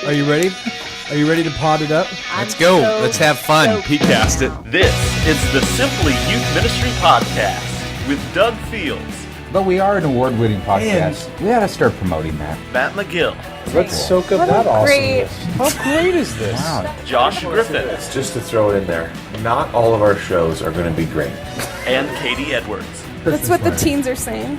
Are you ready? Are you ready to pod it up? Let's go. Let's have fun. Peatcast it. This is the Simply Youth Ministry Podcast with Doug Fields, But we are an award-winning podcast. We gotta start promoting that. Matt McGill, Let's soak up that awesomeness. How great is this? Wow. Josh Griffin, Just to throw it in there, not all of our shows are going to be great. and Katie Edwards. That's what the teens are saying.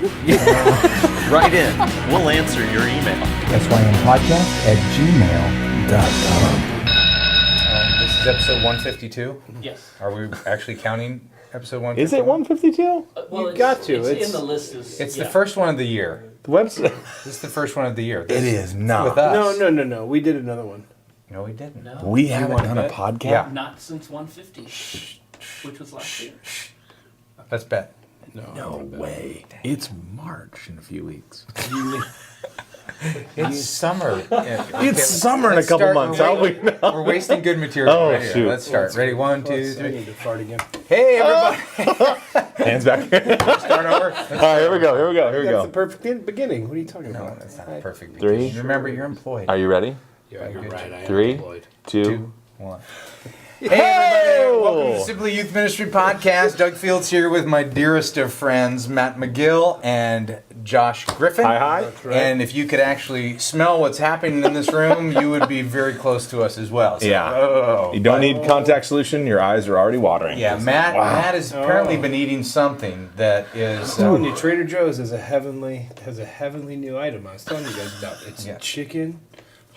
Write in. We'll answer your email. sympodcast@gmail.com. This is episode 152. Yes. Are we actually counting episode 152? Is it 152? Well, You've got to. It's It's- in the list. It's the first one of the year. The website. This is the first one of the year. It is not. With us. No. We did another one. No, we didn't. No, We haven't done a bet? podcast? Yeah. not since 150, which was last year. Let's bet. No way. It's March in a few weeks. It's summer. It's summer in a couple months. How we know? We're wasting good material Oh, right here. shoot. Let's start. Ready? 1, 2, I 3. need to fart again. Hey, everybody. Hands back. Start over. All right, here we go. That's the perfect beginning. What are you talking No, about? that's not perfect. Three. Because remember, you're employed. Are you ready? Yeah, you're right. I am 3, employed. 2. 2, 1. Hey, everybody. Welcome to Simply Youth Ministry Podcast. Doug Fields here with my dearest of friends, Matt McGill and Josh Griffin. Hi. That's right. And if you could actually smell what's happening in this room, you would be very close to us as well. So, Yeah. You don't need contact solution. Your eyes are already watering. Yeah, Matt has apparently been eating something that is... I'm telling you, Trader Joe's has a heavenly new item I was telling you guys about. It's chicken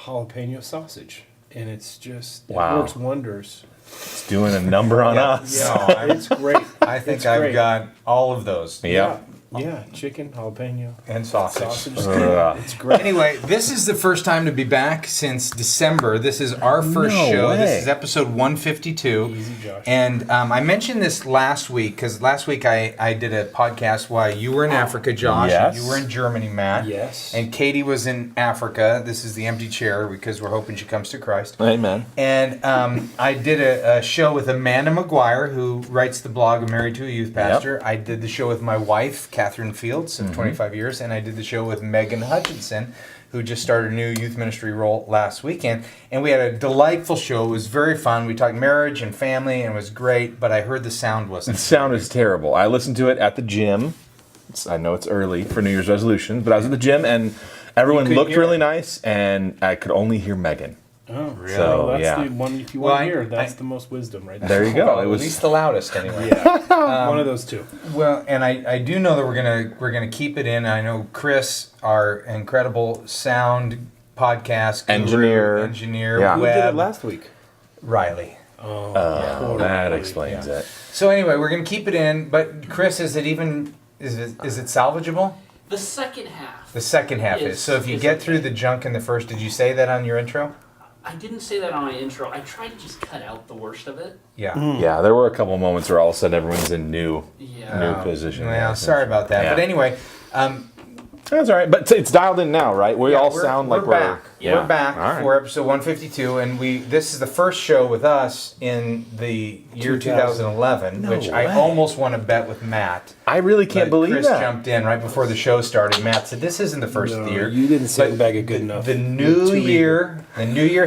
jalapeno sausage, and it's just it Wow. works wonders. It's doing a number on us. Yeah, it's great. I think It's I've great. got all of those. Yep. Yeah, chicken jalapeno And sausage. sausage. Is good. It's great. Anyway, this is the first time to be back since December. This is our first No show. way. This is episode 152. Easy, Josh. And I mentioned this last week because last week I did a podcast while you were in Africa, Josh. Yes. And you were in Germany, Matt. Yes. And Katie was in Africa. This is the empty chair because we're hoping she comes to Christ. Amen. And I did a show with Amanda McGuire, who writes the blog Married to a Youth Pastor. I did the show with my wife, Catherine Fields, of 25 years. And I did the show with Megan Hutchinson, who just started a new youth ministry role last weekend. And we had a delightful show. It was very fun. We talked marriage and family, and it was great. But I heard the sound wasn't. The sound is terrible. I listened to it at the gym. I know it's early for New Year's resolutions, but I was at the gym and everyone couldn't looked hear really it? nice, and I could only hear Megan. Oh, really? So, That's yeah. the one. If you Well, want I- to hear, that's I- the most wisdom, right There you go. Well, It at was least the loudest, anyway. Yeah, one of those two. Well, and I do know that we're gonna keep it in. I know Chris, our incredible sound podcast guru, engineer, Yeah. Who did web, it last week? Riley. Oh, that explains it. So anyway, we're gonna keep it in. But Chris, is it salvageable? The second half. The second half is. So if you get through the junk in the first, did you say that on your intro? I didn't say that on my intro. I tried to just cut out the worst of it. Yeah. Yeah, there were a couple moments where all of a sudden everyone's in new Yeah. position. Well, sorry about that. Yeah. But anyway, That's all right, but it's dialed in now, right? We all we're- sound like we're back. Yeah. We're back All right. for episode 152, and this is the first show with us in the year 2011, No which I way. almost want to bet with Matt. I really can't But believe Chris that. jumped in right before the show started. Matt said, "This isn't the first of the year." You didn't say But bag it good enough. The new year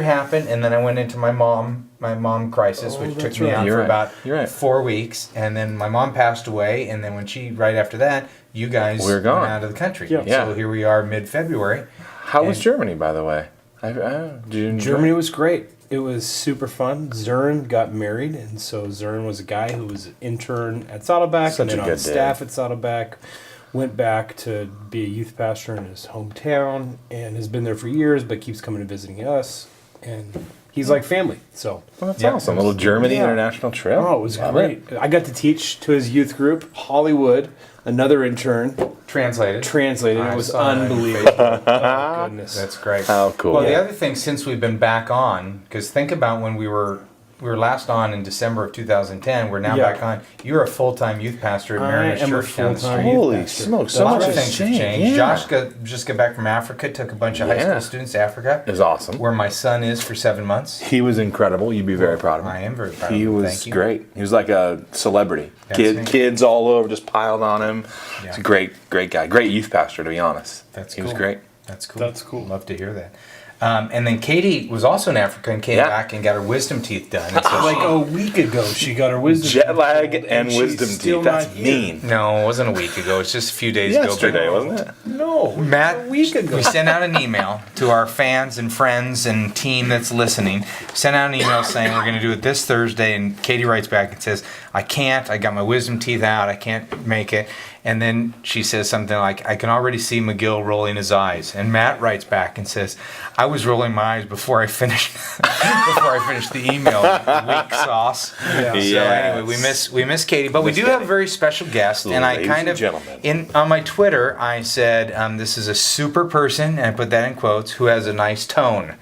happened, and then I went into my mom crisis, which took that's me right. out You're for right. about You're right. 4 weeks, and then my mom passed away, and then right after that, you guys We're gone. went out of the country. Yeah. So here we are, mid-February. How was And- Germany, by the way? Did you enjoy Germany it? was great. It was super fun. Zern got married, and so Zern was a guy who was an intern at Saddleback Such and then a on good staff day. at Saddleback. Went back to be a youth pastor in his hometown and has been there for years, but keeps coming and visiting us. And he's like family. So, Well, that's Yeah. awesome. A little Germany Yeah. international trip. oh, it was Love great. I got to teach to his youth group, Hollywood, another intern, Translated. translated. I It was saw that on your unbelievable. Oh, goodness. That's great. How cool. Well, the Yeah. other thing, since we've been back on, because think about when we were last on in December of 2010. We're now Yeah. back on. You're a full-time youth pastor at I Mariners am a Church down the full-time street. youth Holy pastor. smokes, so Lots much of has things have changed. changed. Yeah. Josh just got back from Africa, took a bunch of high Yeah. school students to Africa, It was awesome. where my son is for 7 months. He was incredible. You'd be very proud of him. I am very proud He of him. was Thank you. great. He was like a celebrity. That's me. Kids all over just piled on him. He's a Yeah. great guy. Great youth pastor, to be honest. That's He was cool. great. That's cool. That's cool. Love to hear that. And then Katie was also in Africa and came back and got her wisdom teeth done. And so Like a week ago, she got her wisdom Jet teeth lag pulled, and she's wisdom still teeth. That's not here. mean. no, it wasn't a week ago. It's just a few days Yesterday, ago. wasn't it? No, Matt, a week ago. we sent out an email to our fans and friends and team that's listening. Sent out an email saying we're going to do it this Thursday, and Katie writes back and says, I can't. I got my wisdom teeth out. I can't make it. And then she says something like, I can already see McGill rolling his eyes. And Matt writes back and says, I was rolling my eyes before I finished the email. Weak sauce. Yeah. So anyway, we miss Katie, but we do have a very special guest, and I Ladies kind and of gentlemen. on my Twitter I said this is a super person, and I put that in quotes, who has a nice tone.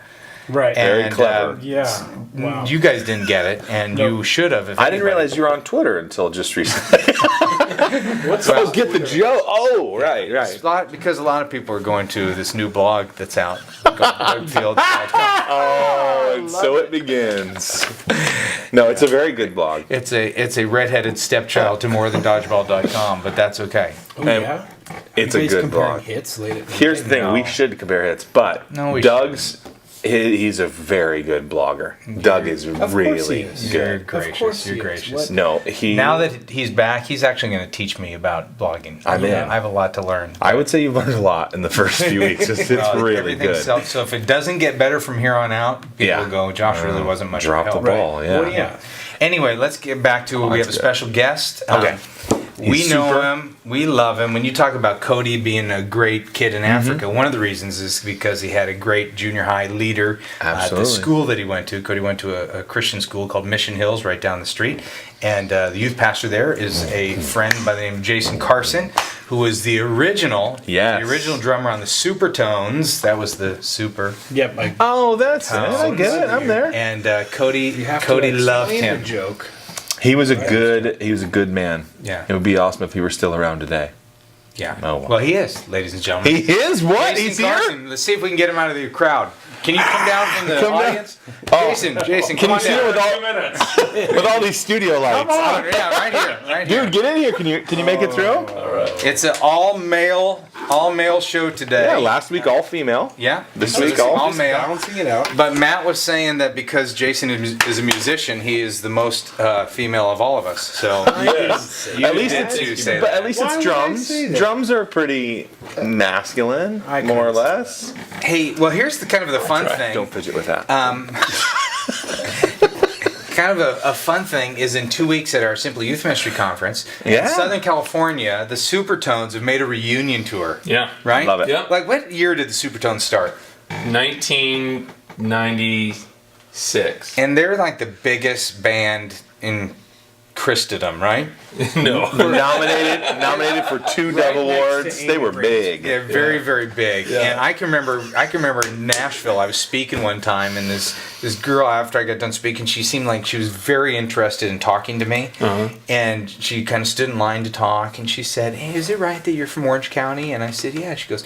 Right. Very And, clever. Yeah. Wow. You guys didn't get it, and you should have. I didn't realize you were on Twitter until just recently. Well, Get the joke. Oh, right. because a lot of people are going to this new blog that's out. Dougfield.com. Oh, and so it begins. No, it's a very good blog. It's a redheaded stepchild to morethandodgeball.com, but that's okay. Oh, yeah. It's You a guys good comparing blog. Hits late at night? Here's the thing: No. we should compare hits, but No, we Doug's. He's a very good blogger. Doug is course really he is. You're good. gracious. course You're he is. gracious. What? No, he. Now that he's back, he's actually going to teach me about blogging. I'm in. I have a lot to learn. I would say you've learned a lot in the first few weeks. It's really Everything's good. So if it doesn't get better from here on out, people Yeah. go, Josh really wasn't much Drop of the a help. ball. Yeah. Well, yeah. Anyway, let's get back to we have a That's good. special guest. Okay. We He's know super. him. We love him. When you talk about Cody being a great kid in Africa, one of the reasons is because he had a great junior high leader at the Absolutely. school that he went to. Cody went to a Christian school called Mission Hills right down the street. And the youth pastor there is a friend by the name of Jason Carson, who was the original drummer on the Supertones. That was the Super. Yep. I, Oh, that's it. I get it. I'm there. And Cody you have Cody to loved explain him. the joke. He was a good man. Yeah. It would be awesome if he were still around today. Yeah. Oh, wow. Well, he is, ladies and gentlemen. He is what? Jason He's here? Carson. Let's see if we can get him out of the crowd. Can you come down from the Come down. audience? Oh. Jason, Can come you on see down. it with all these studio lights? Come on, yeah, right here. Dude, get in here. Can you make it through? It's an all male show today. Yeah, last week all female. Yeah. This So week it's all all male. Balancing it out. But Matt was saying that because Jason is a musician, he is the most female of all of us. So At least did too it's say but that. at least Why it's would I drums. say that? Drums are pretty masculine, I more or couldn't say less. Hey, well, here's the kind of the fun thing. Don't fidget with that. Kind of a fun thing is in 2 weeks at our Simply Youth Ministry Conference Yeah. in Southern California, the Supertones have made a reunion tour. Yeah. Right? Love it. Yeah. Like, what year did the Supertones start? 1996. And they're like the biggest band in Christendom, right? No. nominated for 2 Dove Awards. They were big. They're very, very big. And I can remember in Nashville, I was speaking one time, and this girl, after I got done speaking, she seemed like she was very interested in talking to me. And she kind of stood in line to talk, and she said, "Hey, is it right that you're from Orange County?" And I said, "Yeah." She goes,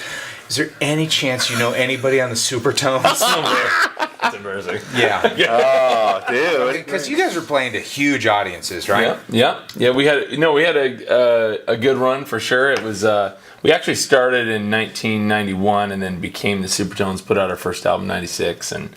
"Is there any chance you know anybody on the Supertones?" That's embarrassing. Yeah. Oh, dude. Because you guys were playing to huge audiences, right? Yeah. We had a good run for sure. It was we actually started in 1991 and then became the Supertones. Put out our first album in '96, and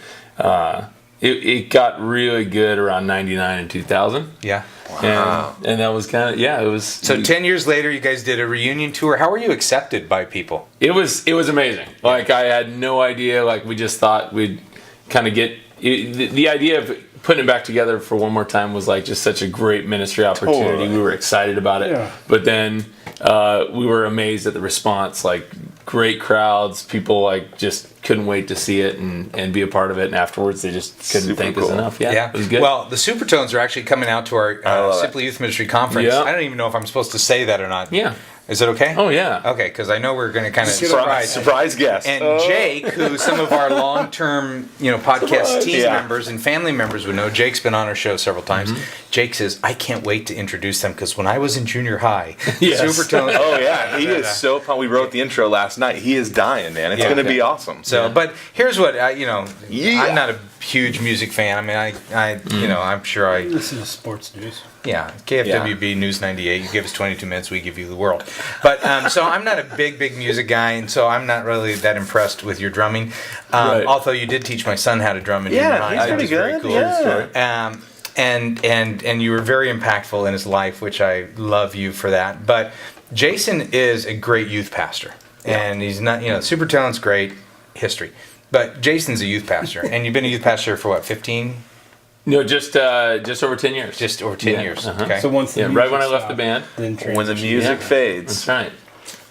it got really good around '99 and 2000. Yeah. And that was kind of it was. So 10 years later, you guys did a reunion tour. How were you accepted by people? It was amazing. Like, I had no idea. Like, we just thought we'd kind of get the idea of putting it back together for one more time was like just such a great ministry opportunity. Totally. We were excited about it, Yeah. but then we were amazed at the response. Like, great crowds, people like just couldn't wait to see it and be a part of it. And afterwards, they just couldn't Super thank us cool. enough. Yeah, it was good. Well, the Supertones are actually coming out to our love it. Simply Youth Ministry Conference. Yeah. I don't even know if I'm supposed to say that or not. yeah. Is it okay? Oh yeah. Okay, because I know we're going to kind of Surprise guest. And Jake, who some of our long-term, podcast team Yeah. members and family members would know, Jake's been on our show several times. Jake says, "I can't wait to introduce them because when I was in junior high, Yes. Supertones." Oh yeah, he is so pumped. We wrote the intro last night. He is dying, man. It's Yeah. going to be awesome. So, but here's what Yeah. I'm not a huge music fan. I mean, I'm sure I Listen to sports news. Yeah, KFWB News 98. You give us 22 minutes, we give you the world. But so I'm not a big music guy, and so I'm not really that impressed with your drumming. Right. Although you did teach my son how to drum in junior high. he's That pretty was very good. cool. Yeah. And you were very impactful in his life, which I love you for that. But Jason is a great youth pastor, and he's not. Supertones, great history. But Jason's a youth pastor, and you've been a youth pastor for what, 15? No, just over 10 years. Just over 10 years. Uh-huh. Okay. So once the right music when I left stopped, the band. then When the transition. music fades. That's right.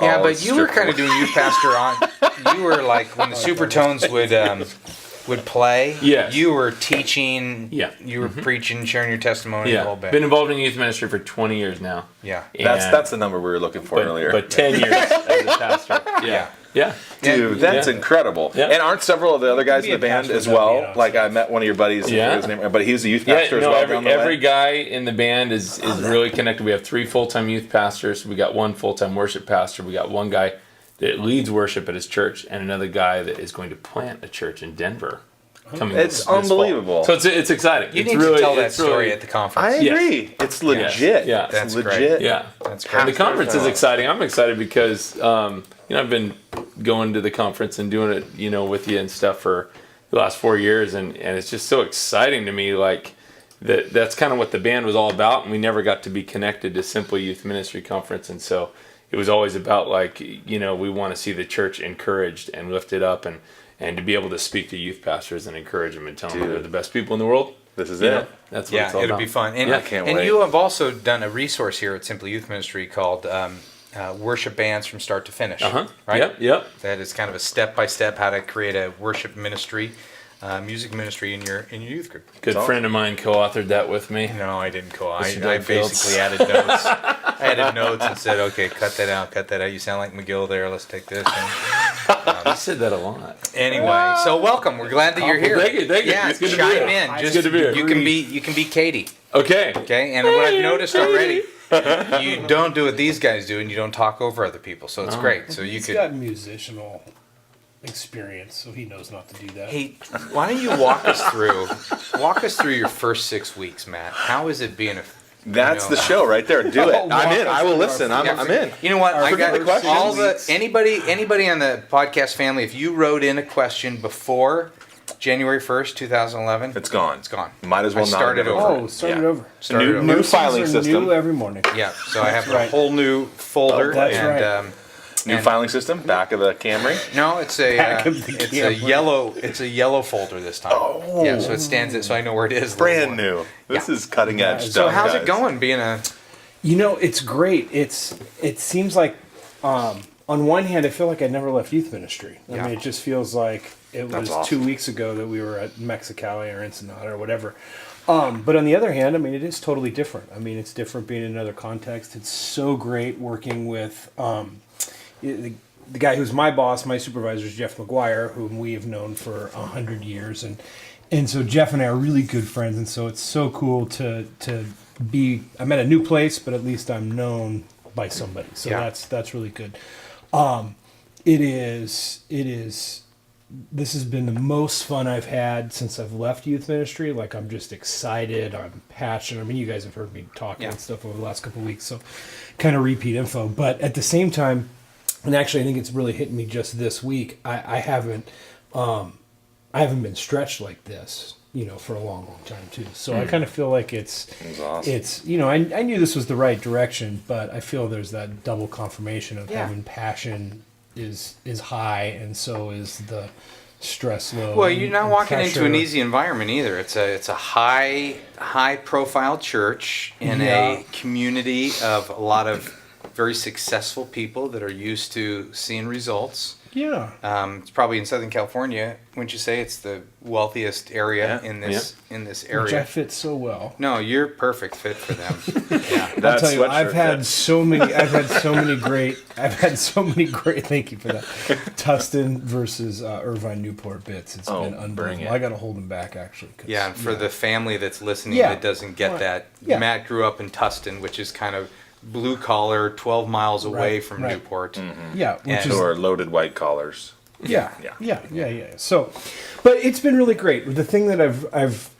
Yeah, all but is you were stripped kind of away. doing youth pastor on. You were like when the Supertones would play. Yes. You were teaching. Yeah. You were preaching, sharing your testimony a Yeah, little bit. been involved in youth ministry for 20 years now. Yeah. That's the number we were looking for but, earlier. But 10 years as a pastor. Yeah. Dude, that's Yeah. incredible. Yeah. And aren't several of the other guys in the Be a band pastor as without well? being on Like I stage. met one of your buddies, Yeah. his name, but he was a youth Yeah, pastor as well. down the every way. guy in the band is really connected. We have 3 full-time youth pastors. We got 1 full-time worship pastor. We got 1 guy that leads worship at his church, and another guy that is going to plant a church in Denver. Coming It's this fall. unbelievable. So it's exciting. You it's need really, to tell that it's story really- at the conference. I agree. It's legit. Yeah. It's That's great. legit. Yeah, That's And great. the conference is exciting. I'm excited because I've been going to the conference and doing it with you and stuff for the last 4 years, and it's just so exciting to me. Like that's kind of what the band was all about, and we never got to be connected to Simply Youth Ministry Conference, and so it was always about we want to see the church encouraged and lifted up, and to be able to speak to youth pastors and encourage them and tell them they're the best people in the world. This is You it. know, that's what Yeah, it's all it'll about. be fun. And, Yeah. I can't and wait. you have also done a resource here at Simply Youth Ministry called Worship Bands from Start to Finish. Right? Yep. That is kind of a step-by-step how to create a worship ministry, music ministry in your youth group. Good friend of mine co-authored that with me. No, I didn't call. I Mr. Doug Fields. basically added notes. I added notes and said, okay, cut that out. You sound like McGill there. Let's take this. I said that a lot. Anyway, so welcome. We're glad that you're here. Thank you. Yeah, It's good to be chime here. in. It's Just, good to be here. You can be Katie. Okay. Okay, and what I've noticed already, you don't do what these guys do, and you don't talk over other people. So it's great. So you He's could. got musical experience, so he knows not to do that. Hey, why don't you walk us through your first 6 weeks, Matt? How is it being a? That's the show right there. Do it. I'm in. I will listen. Yeah, I'm in. You know what? I Forget got the questions. all the anybody on the podcast family. If you wrote in a question before January 1st, 2011, It's gone. It's gone. Might as well I not started have over. it. Oh, start it Yeah. over. Started over. New Notices filing are system. New every morning. Yeah, so I have a right. whole new folder. That's and, right. New and- filing system. Back of the Camry. No, it's a Back of the it's a camera. yellow folder this time. Oh. Yeah, so it stands it, so I know where it is. a little Brand more. new. This Yeah. is cutting edge So stuff. So how's guys. it going? Being a It's great. It seems like on one hand, I feel like I never left youth ministry. I Yeah. mean, it just feels like it That's was awesome. 2 weeks ago that we were at Mexicali or Ensenada or whatever. But on the other hand, I mean, it is totally different. I mean, it's different being in another context. It's so great working with the guy who's my boss, my supervisor is Jeff McGuire, whom we have known for 100 years, and so Jeff and I are really good friends, and so it's so cool to be. I'm at a new place, but at least I'm known by somebody, so Yeah. that's really good. It is. This has been the most fun I've had since I've left youth ministry. Like, I'm just excited. I'm passionate. I mean, you guys have heard me talking Yeah. and stuff over the last couple of weeks, so kind of repeat info. But at the same time, and actually, I think it's really hitting me just this week. I haven't been stretched like this, for a long, long time too. So I kind of feel like it's awesome. I knew this was the right direction, but I feel there's that double confirmation of having passion is high, and so is the stress low. well, you're not and walking into an pressure. easy environment either. It's a high profile church in Yeah. a community of a lot of very successful people that are used to seeing results. Yeah. It's probably in Southern California. Wouldn't you say it's the wealthiest area Yeah. in this Which I area? fit so well. No, you're perfect fit for them. Yeah. I'll That tell you, I've sweatshirt had fits. so many great, thank you for that, Tustin versus Irvine Newport bits. It's Oh, been bring unbelievable. it. I got to hold them back, actually. 'Cause, Yeah, and for the family that's listening Yeah. that doesn't get Right. that, Yeah. Matt grew up in Tustin, which is kind of blue collar, 12 miles away Right, from right. Newport. Yeah, which And- is Or loaded white collars. Yeah. So, but it's been really great. The thing that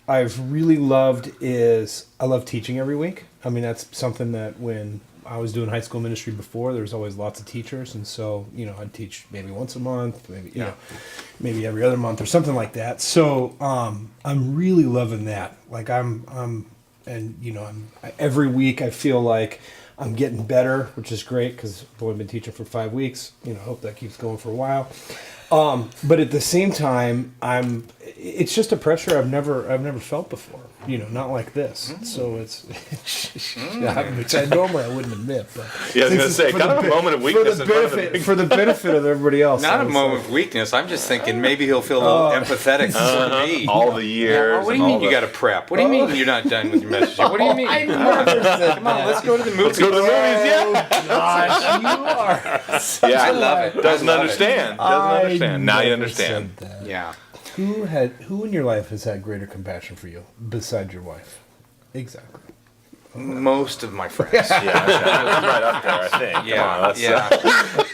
I've really loved is I love teaching every week. I mean, that's something that when I was doing high school ministry before, there was always lots of teachers, and so I'd teach maybe once a month, maybe maybe every other month or something like that. So I'm really loving that. Like I'm every week I feel like I'm getting better, which is great because I've only been teaching for 5 weeks. Hope that keeps going for a while. But at the same time, it's just a pressure I've never felt before. Not like this. So it's which I normally I wouldn't admit. But Yeah, I was going to say, kind of a moment of weakness for the benefit of everybody else. Not a moment of weakness. I'm just thinking maybe he'll feel a little empathetic for me. all the years. What do you mean you got to prep? What do you mean you're not done with your message? What do you mean? Come on, let's go to the movies. Let's go to the movies, yeah. Gosh, you are. Yeah, I love it. Doesn't I love it. understand. Doesn't understand. Now you never understand. said that. Yeah. Who in your life has had greater compassion for you besides your wife? Exactly. Most of my friends. Yeah, that's right up there, I think. Yeah,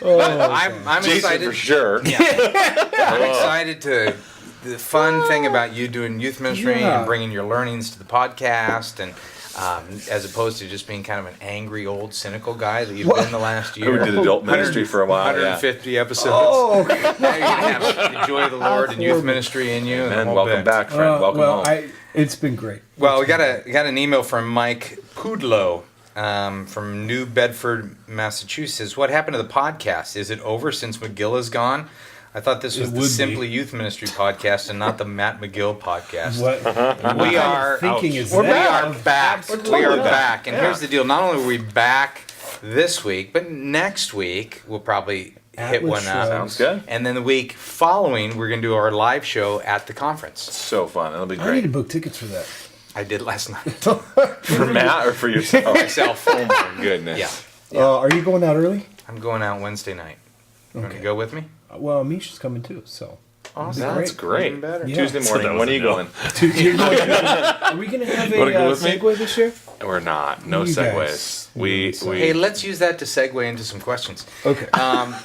Come on, yeah. I'm Jason excited for sure. I'm excited to. The fun thing about you doing youth ministry and bringing your learnings to the podcast, and as opposed to just being kind of an angry, old, cynical guy that you've been the last year. We did adult ministry for a while. 150 episodes. Oh, Now you're gonna have the joy of the Lord and youth ministry in you. And welcome back, friend. Welcome home. It's been great. Well, we got an email from Mike Pudlow from New Bedford, Massachusetts. What happened to the podcast? Is it over since McGill is gone? I thought this was the Simply Youth Ministry podcast and not the Matt McGill podcast. We are thinking is we that? are back. We are back. And here's the deal. Not only are we back this week, but next week we'll probably hit one up. Sounds good. And then the week following, we're going to do our live show at the conference. So fun. It'll be I need to great. book tickets for that. I did last night. For Matt or for yourself? Myself. Oh my goodness. Yeah. Are you going out early? I'm going out Wednesday night. You want to go with me? Well, Misha's coming too, so. Awesome. That's great. Even better. Yeah. Tuesday morning. When are you going? You're going are we going to have Wanna go a with me? segue this year? We're not. No You segues. guys. We Hey, let's use that to segue into some questions. Okay.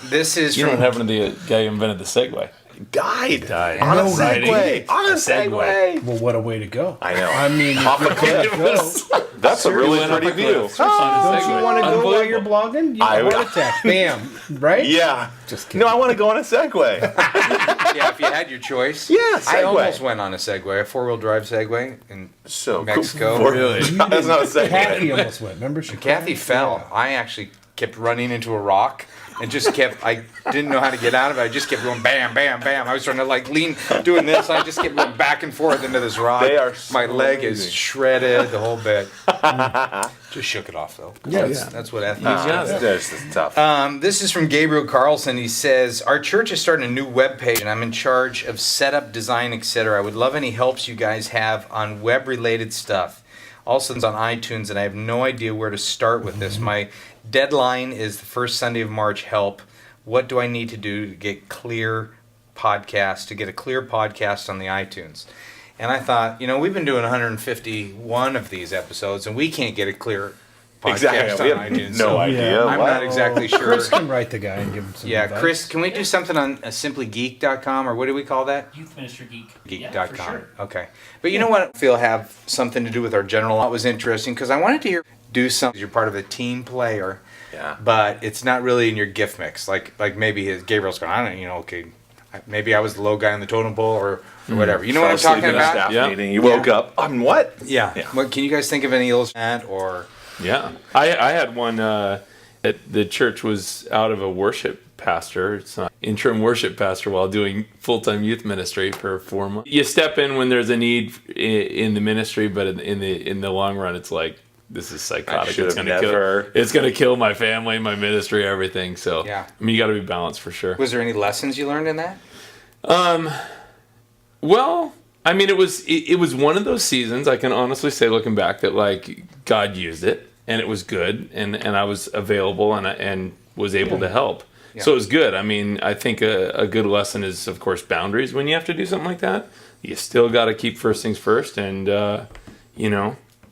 This is You know from what happened to the guy who invented the Segway? died. On No a Segway. On a Segway. Segway. Well, what a way to go. I know. I mean, Off a cliff. That's a really went up pretty a view. cliff. don't you want to go while you're Unbelievable. blogging? You I have a would- heart attack. Bam. Right? Yeah. Just kidding. No, I want to go on a Segway. yeah, if you had your choice. Yeah, I Segway. almost went on a Segway, a 4-wheel drive Segway in So Mexico. Cool. Really? That's not a Segway. Kathy almost went. Remember? She Kathy cried? fell. Yeah. I actually kept running into a rock and just kept, I didn't know how to get out of it. I just kept going bam, bam, bam. I was trying to like lean, doing this. I just kept going back and forth into this rock. They are My so leg is amazing. shredded, the whole bit. Just shook it off though. That's what athletes do. This is tough. This is from Gabriel Carlson. He says, our church is starting a new webpage and I'm in charge of setup, design, etc. I would love any helps you guys have on web-related stuff. Also, it's on iTunes and I have no idea where to start with this. My deadline is the first Sunday of March. Help. What do I need to do to get a clear podcast on the iTunes? And I thought, we've been doing 151 of these episodes and we can't get a clear podcast Exactly. We on have iTunes. no idea. I'm not exactly sure. Chris can write the guy and give him some Yeah, advice. Chris, can we do something on simplygeek.com or what do we call that? Youth Minister Geek. Geek.com. Yeah, for sure. Okay. But you know what? I feel have something to do with our general. That was interesting because I wanted to do something. You're part of a team player, but it's not really in your gift mix. Like maybe Gabriel's going, I don't know, okay, maybe I was the low guy on the totem pole or whatever. You know what I'm Fell asleep talking in a about? staff Yeah. meeting. You woke up. On what? Yeah. What, can you guys think of any illustration or? Yeah. I had one at the church was out of a worship pastor. It's not interim worship pastor while doing full-time youth ministry for 4 months. You step in when there's a need in the ministry, but in the long run, it's like, this is psychotic. It's gonna kill my family, my ministry, everything. So Yeah. I mean, you got to be balanced for sure. Was there any lessons you learned in that? Well, I mean, it was one of those seasons. I can honestly say, looking back, that like God used it and it was good, and I was available and was able to help. Yeah. So it was good. I mean, I think a good lesson is, of course, boundaries. When you have to do something like that, you still got to keep first things first, and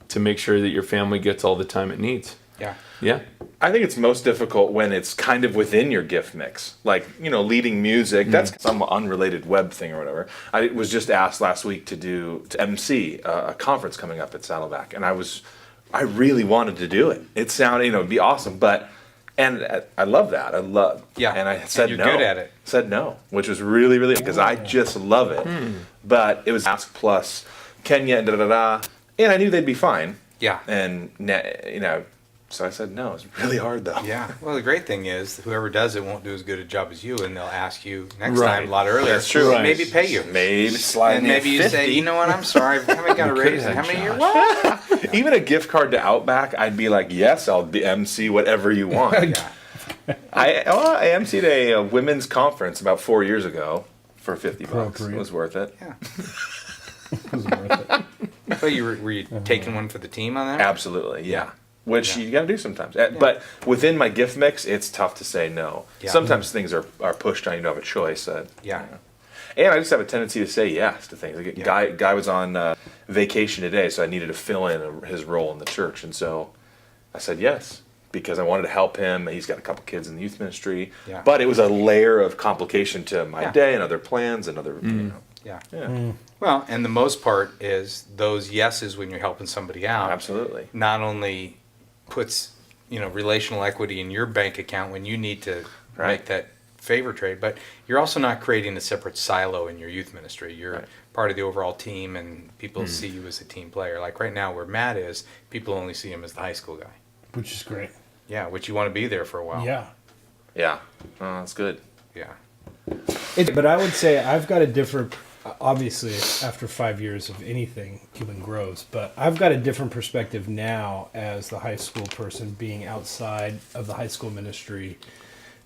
to make sure that your family gets all the time it needs. Yeah. I think it's most difficult when it's kind of within your gift mix. Like, leading music, that's some unrelated web thing or whatever. I was just asked last week to MC a conference coming up at Saddleback, and I really wanted to do it. It sounded, it'd be awesome, and I love that. And I said you're no. good at it. Said no, which was really, really, because I just love it. But it was ask plus Kenya and and I knew they'd be fine. Yeah. And, so I said no. It's really hard, though. Yeah. Well, the great thing is whoever does it won't do as good a job as you, and they'll ask you next Right. time a lot earlier. That's true. Maybe pay you. Maybe slide And me a maybe you 50. say, you know what, I'm sorry, I haven't got a raise in how many years? What? Even a gift card to Outback, I'd be like, yes, I'll be MC whatever you want. I MC'd a women's conference about 4 years ago for $50. It Appropriate. was worth it. Yeah. It was worth it. So were you taking one for the team on that? Absolutely, yeah. Which you got to do sometimes. But within my gift mix, it's tough to say no. Yeah. Sometimes things are pushed on you, don't have a choice. Yeah. And I just have a tendency to say yes to things. Like guy was on vacation today, so I needed to fill in his role in the church. And so I said yes, because I wanted to help him. He's got a couple kids in the youth ministry. Yeah. But it was a layer of complication to my Yeah. day and other plans and other, Yeah. yeah. Well, and the most part is those yeses when you're helping somebody out. Absolutely. Not only puts relational equity in your bank account when you need to make that favor trade, but you're also not creating a separate silo in your youth ministry. You're part of the overall team, and people see you as a team player. Like right now, where Matt is, people only see him as the high school guy. Which is great. Yeah, which you want to be there for a while. Yeah. Yeah. Oh, that's good. Yeah. But I would say I've got a different, obviously, after 5 years of anything, human grows, but I've got a different perspective now as the high school person being outside of the high school ministry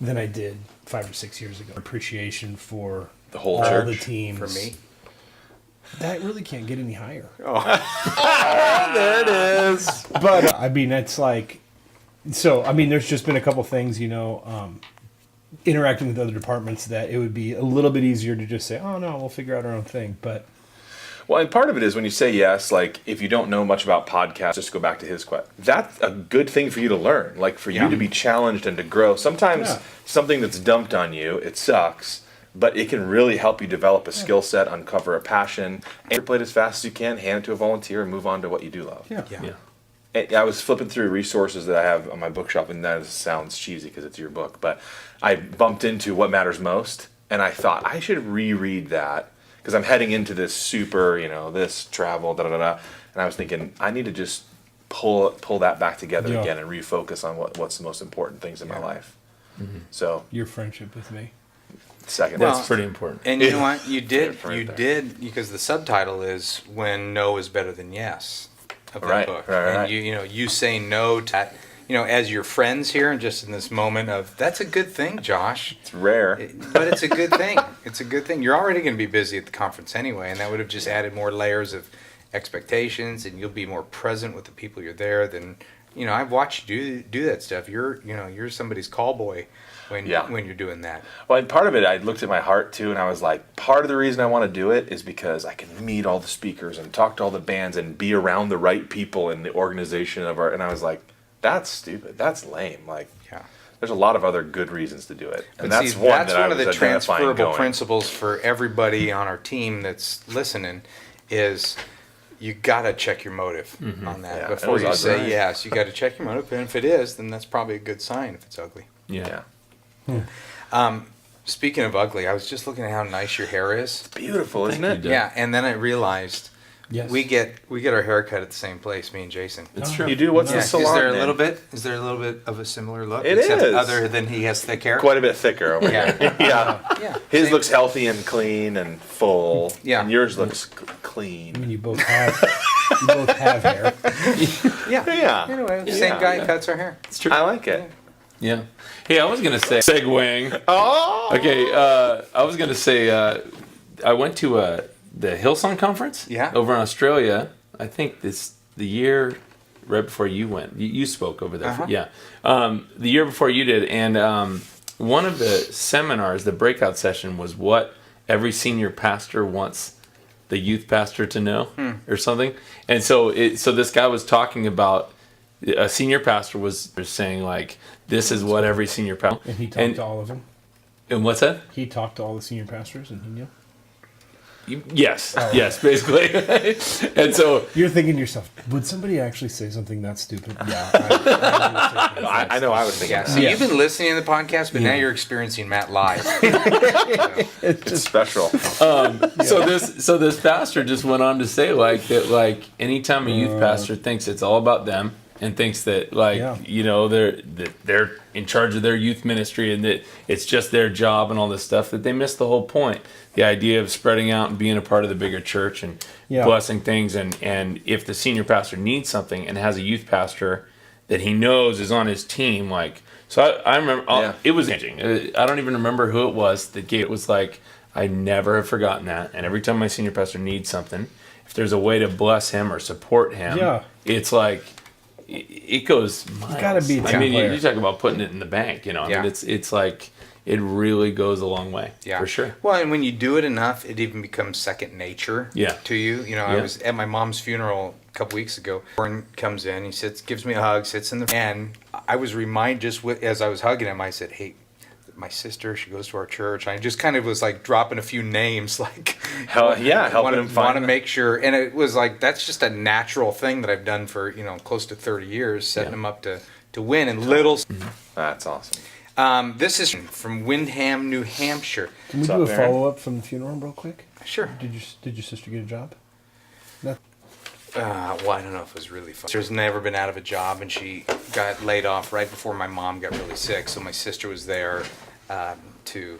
than I did 5 or 6 years ago. Appreciation for The whole all church. the teams. For me. That really can't get any higher. There it is. But, I mean, it's like, so, I mean, there's just been a couple things, interacting with other departments that it would be a little bit easier to just say, oh, no, we'll figure out our own thing. But Well, and part of it is when you say yes, like if you don't know much about podcasts, just go back to his question. That's a good thing for you to learn, like for you to be challenged and to grow. Sometimes something that's dumped on you, it sucks, but it can really help you develop a skill set, uncover a passion, and play it as fast as you can, hand it to a volunteer, and move on to what you do love. yeah. I was flipping through resources that I have on my bookshelf, and that sounds cheesy because it's your book, but I bumped into What Matters Most, and I thought I should reread that because I'm heading into this super, this travel, and I was thinking I need to just pull that back together again and refocus on what's the most important things in my life. So Your friendship with me. second, That's pretty important. And you know what? You did, Right there. because the subtitle is When No is Better Than Yes of that Right, book. right. And you saying no to that, as your friends here, and just in this moment of, that's a good thing, Josh. it's rare. But it's a good thing. It's a good thing. You're already going to be busy at the conference anyway, and that would have just added more layers of expectations, and you'll be more present with the people you're there than, I've watched you do that stuff. You're somebody's call boy when you're doing that. Well, and part of it, I looked at my heart too, and I was like, part of the reason I want to do it is because I can meet all the speakers and talk to all the bands and be around the right people in the organization of our. And I was like, that's stupid. That's lame. Like, there's a lot of other good reasons to do it, and But that's see, one that's that I one of was the identifying transferable going. principles for everybody on our team that's listening is you got to check your motive on that Yeah, it before was you ugly. say yes. You got to check your motive, and if it is, then that's probably a good sign. If it's ugly. Yeah. Speaking of ugly, I was just looking at how nice your hair is. Beautiful, isn't it? you, Yeah, and then I realized Yes. we get our hair cut at the same place, me and Jason. It's true. You do. What's the Is salon? there a name? little bit? Is there a little bit of a similar look? It Except is. Other than he has thick hair. Quite a bit thicker over Yeah. here. Yeah. Yeah. His Same. looks healthy and clean and full. Yeah. And yours looks I clean. mean, you both have hair. Yeah. Yeah. Anyway, the same guy cuts our hair. It's true. I like it. Yeah. Hey, I was gonna say segueing. Oh. Okay, I was gonna say I went to the Hillsong conference. Yeah. Over in Australia. I think the year right before you went. You spoke over there. Uh-huh. Yeah. The year before you did, and one of the seminars, the breakout session, was what every senior pastor wants the youth pastor to know, or something. And so this guy was talking about a senior pastor was saying like, this is what every senior pastor. And he talked to all of them. And what's that? He talked to all the senior pastors, and he knew. Yes, yes, basically. And so You're thinking to yourself, would somebody actually say something that stupid? Yeah. I know I was thinking Yeah, that. so you've been listening to the podcast, but now you're experiencing Matt live. It's special. So this pastor just went on to say like that, like anytime a youth pastor thinks it's all about them and thinks that they're in charge of their youth ministry and that it's just their job and all this stuff, that they miss the whole point. The idea of spreading out and being a part of the bigger church and blessing things, and if the senior pastor needs something and has a youth pastor that he knows is on his team, like, so I remember it was changing. I don't even remember who it was that gave it. Was like, I never have forgotten that, and every time my senior pastor needs something, if there's a way to bless him or support him, it's like it goes miles. You gotta be a team I mean, player. you talk about putting it in the bank, I mean, it's like it really goes a long way, for sure. Well, and when you do it enough, it even becomes second nature to you. I was at my mom's funeral a couple weeks ago. Warren comes in, he sits, gives me a hug, sits in the, and I was reminded as I was hugging him, I said, hey, my sister, she goes to our church. I just kind of was like dropping a few names, like helping him find. Want to make sure, and it was like that's just a natural thing that I've done for close to 30 years, setting them up to win. And little, That's awesome. this is from Windham, New Hampshire. Can we do a follow-up from the funeral real quick? Sure. Did your sister get a job? Well, I don't know if it was really fun. She's never been out of a job, and she got laid off right before my mom got really sick. So my sister was there to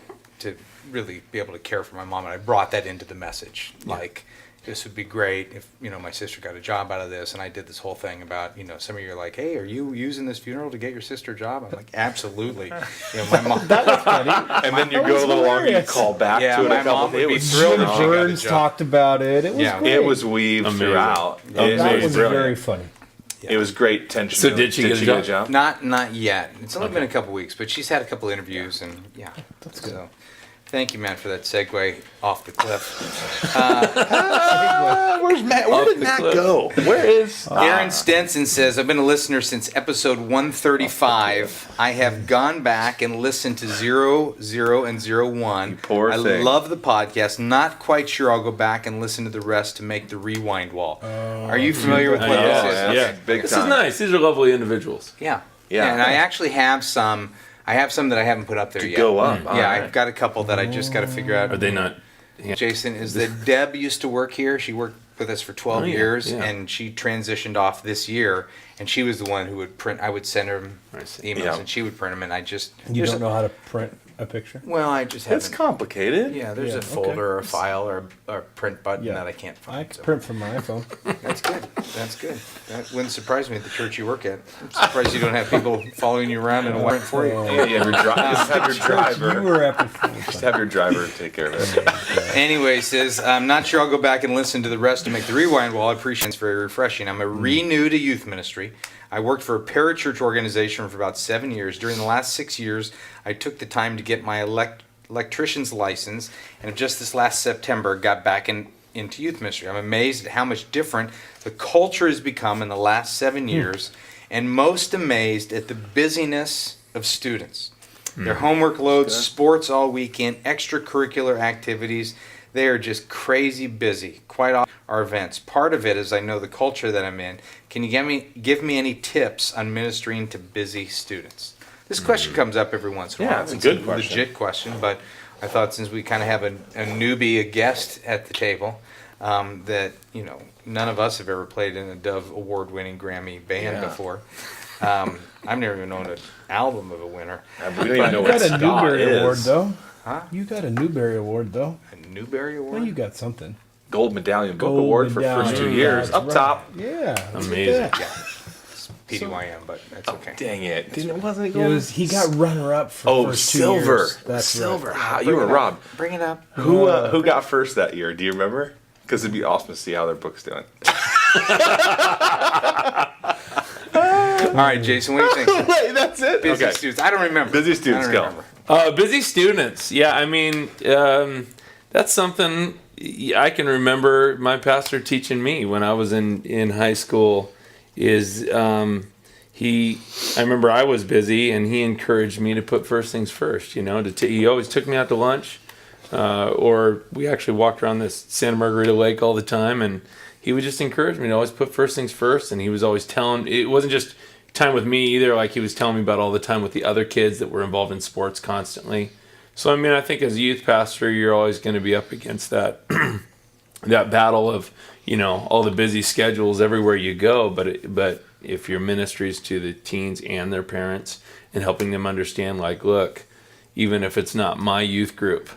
really be able to care for my mom, and I brought that into the message. Like, this would be great if my sister got a job out of this. And I did this whole thing about some of you are like, hey, are you using this funeral to get your sister a job? I'm like, absolutely. My mom. That was funny. And then you go a little longer, you call back to it my a couple mom would be days. thrilled Jim if she got a Burns job. talked about it. It was great. It was weaved throughout. That was brilliant. very funny. It was great tension. So did she get a job? Not yet. It's only been a couple weeks, but she's had a couple interviews, and That's good. So, thank you, Matt, for that segue off the cliff. Where's Matt? Where did Matt go? Where is Aaron Stenson says, I've been a listener since episode 135. I have gone back and listened to 00 and 01. poor I thing. love the podcast. Not quite sure I'll go back and listen to the rest to make the rewind wall. Are you familiar with what yeah, this is? yeah. Big This time. is nice. These are lovely individuals. Yeah. Yeah. And I actually have some. I have some that I haven't put up there yet. Go up. Yeah, All right. I've got a couple that I just got to figure out. Are they not? Jason, is that Deb used to work here. She worked with us for 12 years, and she transitioned off this year. And she was the one who would print. I would send her emails, Yeah. and she would print them. And I just You don't know how to print a picture? Well, I just It's haven't. complicated. Yeah, there's Yeah, a folder okay. or a file or a print button Yeah. that I can't I find. can print from my iPhone. That's good. That's good. That wouldn't surprise me at the church you work at. I'm surprised you don't have people following you around and print for you. Yeah, you have your just have your You driver. were at before. Just have your driver take care of it. Anyway, says, I'm not sure I'll go back and listen to the rest to make the rewind wall. I appreciate it. It's very refreshing. I'm a renewed to youth ministry. I worked for a parachurch organization for about 7 years. During the last 6 years, I took the time to get my electrician's license, and just this last September, got back into youth ministry. I'm amazed at how much different the culture has become in the last 7 years, and most amazed at the busyness of students. Their homework loads, sports all weekend, extracurricular activities. They are just crazy busy. Quite often our events. Part of it is I know the culture that I'm in. Can you give me any tips on ministering to busy students? This question comes up every once in a while. it's a It's good question. legit question, but I thought since we kind of have a newbie, a guest at the table, that none of us have ever played in a Dove Award-winning Grammy band Yeah. before. I've never even owned an album of a winner. We don't even know You what got a ska Newbery is. Award, though. Huh? You got a Newbery Award, though. A Newbery Award? Well, you got something. Gold Medallion Book Gold Award for medallion, first 2 years. that's Up right. top. Yeah. look at Amazing. that. It's PDYM, but that's okay. Dang it. Wasn't it It gold? was, he got runner-up for first 2 silver. years. That's Silver. right. Ah, you were robbed. Bring it up. Who got first that year? Do you remember? Because it'd be awesome to see how their book's doing. All right, Jason, what do you think? Wait, that's it? Busy Okay. students. I don't remember. Busy students, I don't go. remember. Busy students. Yeah, I mean, that's something I can remember my pastor teaching me when I was in high school is I remember I was busy, and he encouraged me to put first things first. He always took me out to lunch, or we actually walked around this Santa Margarita Lake all the time, and he would just encourage me to always put first things first. And he was always telling. It wasn't just time with me either. Like, he was telling me about all the time with the other kids that were involved in sports constantly. So I think as a youth pastor, you're always going to be up against that that battle of all the busy schedules everywhere you go. But if your ministry is to the teens and their parents and helping them understand, like, look, even if it's not my youth group,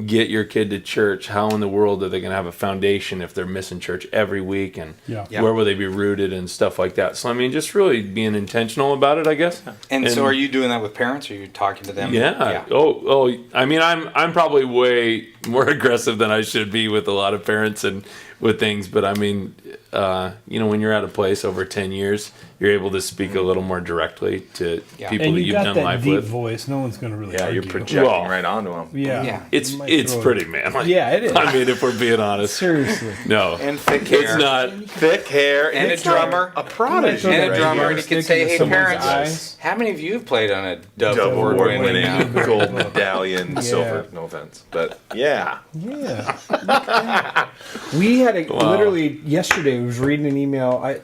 get your kid to church. How in the world are they going to have a foundation if they're missing church every week? And where will they be rooted and stuff like that? So, just really being intentional about it, I guess. And so are you doing that with parents, or are you talking to them? Yeah. Oh, I'm probably way more aggressive than I should be with a lot of parents and with things. But when you're at a place over 10 years, you're able to speak a little more directly to people and that you've done life deep with. Voice. No one's going to really Yeah, argue. you're projecting right onto them. Yeah. It's pretty manly. Yeah, it is. If we're being honest. Seriously. No. And thick hair. It's not. Thick hair And a drummer. A prodigy. And a drummer. Right And you here. can say, hey, Someone's parents, eyes. how many of you have played on a Dove Double award-winning award-winning gold Book. medallion, silver. No offense, but yeah. Yeah. We had literally yesterday. I was reading an email.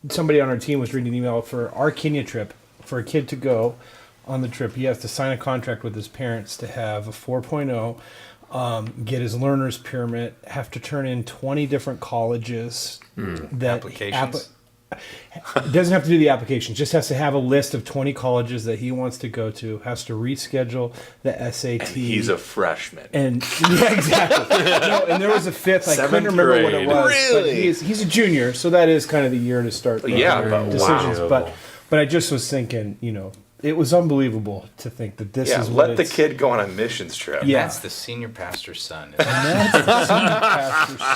Somebody on our team was reading an email for our Kenya trip for a kid to go on the trip. He has to sign a contract with his parents to have a 4.0, get his learner's permit, have to turn in 20 different colleges. Applications? Doesn't have to do the application, just has to have a list of 20 colleges that he wants to go to, has to reschedule the SAT. And he's a freshman. And yeah, exactly. No, and there was a fifth. I couldn't remember what it was. Really? But he's a junior, so that is kind of the year to start. Yeah, but decisions. wow. But I just was thinking, it was unbelievable to think that this is what let the kid go on a missions trip. Yeah. That's the senior pastor's son.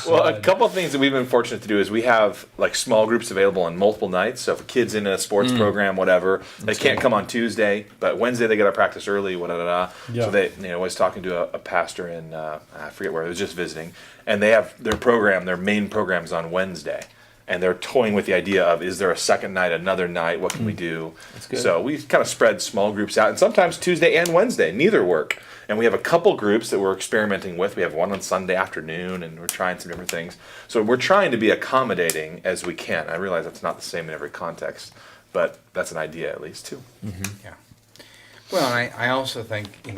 Well, a couple of things that we've been fortunate to do is we have like small groups available on multiple nights. So if a kid's in a sports program, whatever, they can't come on Tuesday, but Wednesday they got to practice early. So they, I was talking to a pastor in I forget where, I was just visiting, and they have their main programs on Wednesday. And they're toying with the idea of, is there a second night, another night? What can we do? That's good. So we kind of spread small groups out, and sometimes Tuesday and Wednesday, neither work. And we have a couple groups that we're experimenting with. We have one on Sunday afternoon, and we're trying some different things. So we're trying to be accommodating as we can. I realize that's not the same in every context, but that's an idea at least too. Yeah. Well, and I also think,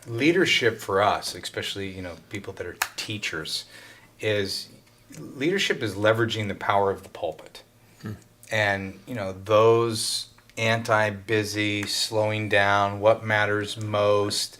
leadership for us, especially, people that are teachers, is leadership is leveraging the power of the pulpit. And, those anti-busy, slowing down, what matters most,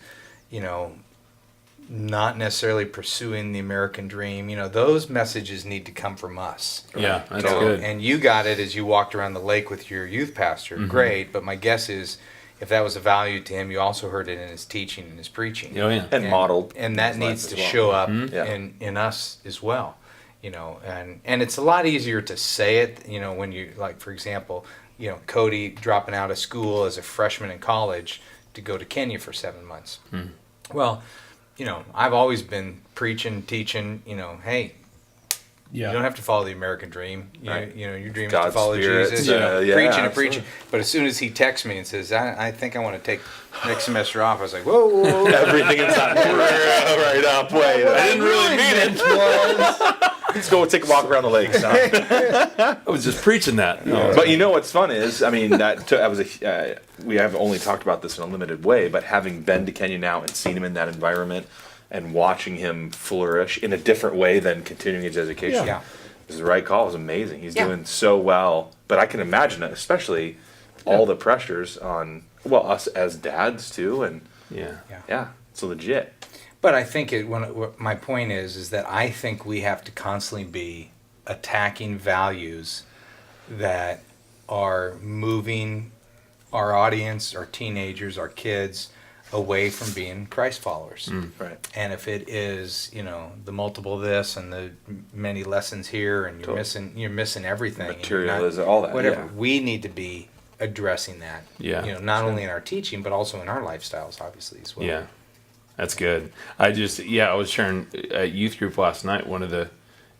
not necessarily pursuing the American dream, those messages need to come from us. Yeah, that's good. And you got it as you walked around the lake with your youth pastor. Great. But my guess is, if that was a value to him, you also heard it in his teaching and his preaching. Oh, yeah. And modeled. And that his needs life to as well. show up Yeah. in us as well. And it's a lot easier to say it, when you, like, for example, Cody dropping out of school as a freshman in college to go to Kenya for 7 months. Well, I've always been preaching, teaching, hey, you don't have to follow the American dream. Right. Your dream is to God's follow Spirit, Jesus. yeah, Preaching and absolutely. preaching. But as soon as he texts me and says, I think I want to take next semester off, I was like, whoa. Everything inside. Right up. Wait. I didn't really mean it. Let's go take a walk around the lake, son. I was just preaching that. But what's fun is, that was we have only talked about this in a limited way, but having been to Kenya now and seen him in that environment and watching him flourish in a different way than continuing his education, is the right call. It's amazing. He's doing so well. But I can imagine it, especially all the pressures on us as dads too, and it's legit. But I think my point is that I think we have to constantly be attacking values that are moving our audience, our teenagers, our kids away from being Christ followers. Right. And if it is, the multiple this and the many lessons here, and you're missing everything. Materialism, all that. Whatever. Yeah. We need to be addressing that. Yeah. Not only in our teaching, but also in our lifestyles, obviously, as well. Yeah, that's good. I was sharing at youth group last night. One of the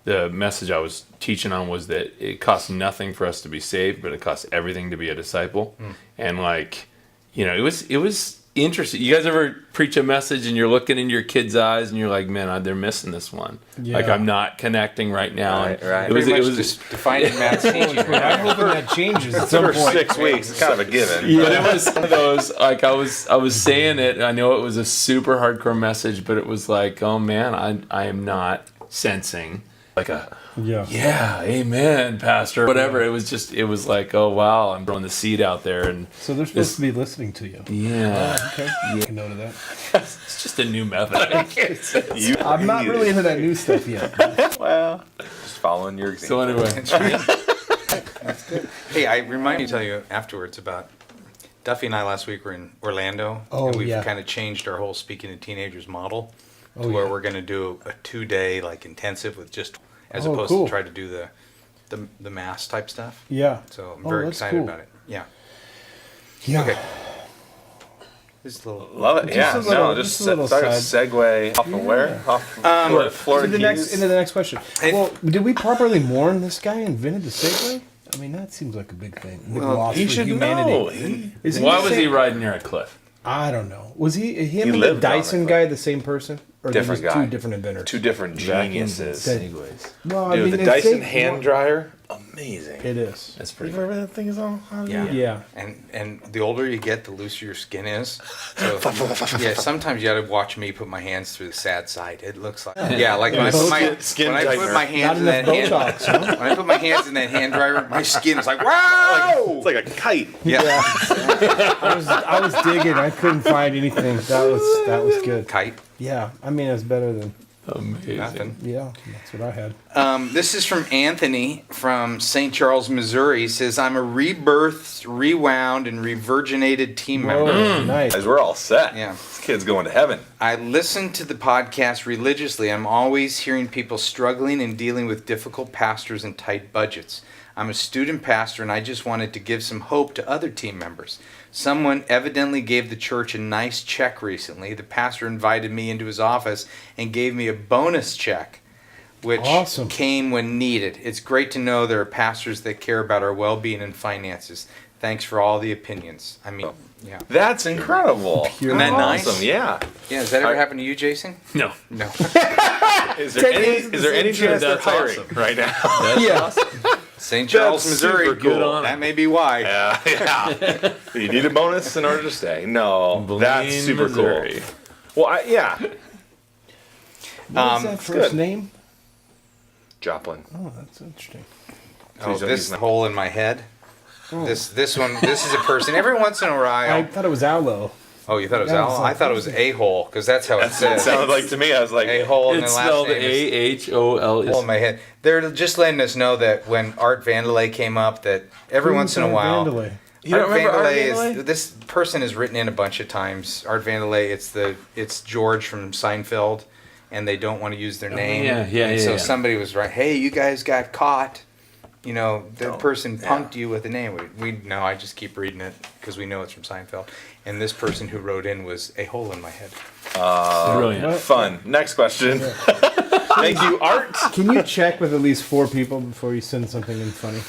the message I was teaching on was that it costs nothing for us to be saved, but it costs everything to be a disciple. And like, you know, it was interesting. You guys ever preach a message and you're looking into your kids' eyes and you're like, man, they're missing this one. Yeah. Like I'm not connecting right now. Right, And right. It was Pretty it much was just defining Matt's teaching. I'm hoping that changes at some For point. 6 weeks, it's kind of a given. But it was one of those, like I was saying it, and I know it was a super hardcore message, but it was like, oh man, I am not sensing like a yeah, amen, pastor, whatever. It was like, oh wow, I'm throwing the seed out there, and So they're supposed to be listening to you. yeah, Okay. Make a note of that. it's just a new method. I'm not really into that new stuff yet. Well, just following your example. So anyway, Hey, I remind me to tell you afterwards about Duffy and I last week were in Orlando. Oh, and we've yeah. kind of changed our whole speaking to teenagers model to Oh, where yeah. we're going to do a 2-day like intensive with just as Oh, opposed cool. to try to do the mass type stuff. Yeah. So I'm Oh, very that's excited cool. about it. Yeah. Yeah. Okay. This is a little. Love it. Yeah. Just a little- No, just just a little start a side. segue off of where? Off Florida into Keys. the next question. Well, did we properly mourn this guy and invented the Segway? I mean, that seems like a big thing. Big loss He for should humanity. know. He- Is why the was he same- riding near a cliff? I don't know. Was him and the lived on Dyson the guy the same person? Or Different there was guy. two different inventors? Two different geniuses. Segways. Well, I Dude, mean, the they Dyson say- hand dryer, amazing. It is. That's pretty. Remember that thing is on? Yeah. Yeah. And the older you get, the looser your skin is. So, yeah, sometimes you got to watch me put my hands through the sad side. It looks like when I put my Skin when I put tightener. my Not hands in that enough hand Botox, huh? when I put my hands in that hand dryer, my skin is like wow. It's like a kite. Yeah, I was digging. I couldn't find anything. That was good. kite. Yeah. I mean, it's better than. Amazing. Nothing. Yeah. That's what I had. This is from Anthony from St. Charles, Missouri. He says, I'm a rebirthed, rewound, and revirginated team member. Oh, nice. Guys, we're all set. Yeah. This kid's going to heaven. I listen to the podcast religiously. I'm always hearing people struggling and dealing with difficult pastors and tight budgets. I'm a student pastor, and I just wanted to give some hope to other team members. Someone evidently gave the church a nice check recently. The pastor invited me into his office and gave me a bonus check, which Awesome. came when needed. It's great to know there are pastors that care about our well-being and finances. Thanks for all the opinions. I mean, yeah. That's incredible. Isn't that nice? Awesome. Yeah. Yeah, has that ever happened to you, Jason? No. No. Is there any chance they're That's hiring awesome. right now? Yeah. St. Charles, That's Missouri. super cool. Good on That may be why. Yeah. You need a bonus in order to stay. No, that's Blaine, super Missouri. cool. Well, yeah. What's that first good. name? Joplin. Oh, that's interesting. Oh, He's this not- hole in my head. This is a person. Every once in a while. I thought it was Aloe. Oh, you thought it was Yeah, Al? it's I like- thought it was a hole because that's how it It says. sounded like to me. I was like, A hole in It's the last spelled name. is hole in AHOL. my head. They're just letting us know that when Art Vandelay came up, that every once in a while. Vandelay. You don't remember Art is Vandelay? this person has written in a bunch of times. Art Vandelay, it's George from Seinfeld, and they don't want to use their name. And so somebody was right. Hey, you guys got caught. You know, the person punked you with a name. We know. I just keep reading it because we know it's from Seinfeld. And this person who wrote in was a hole in my head. Brilliant. fun. Next question. Thank you, Art. Can you check with at least 4 people before you send something in funny?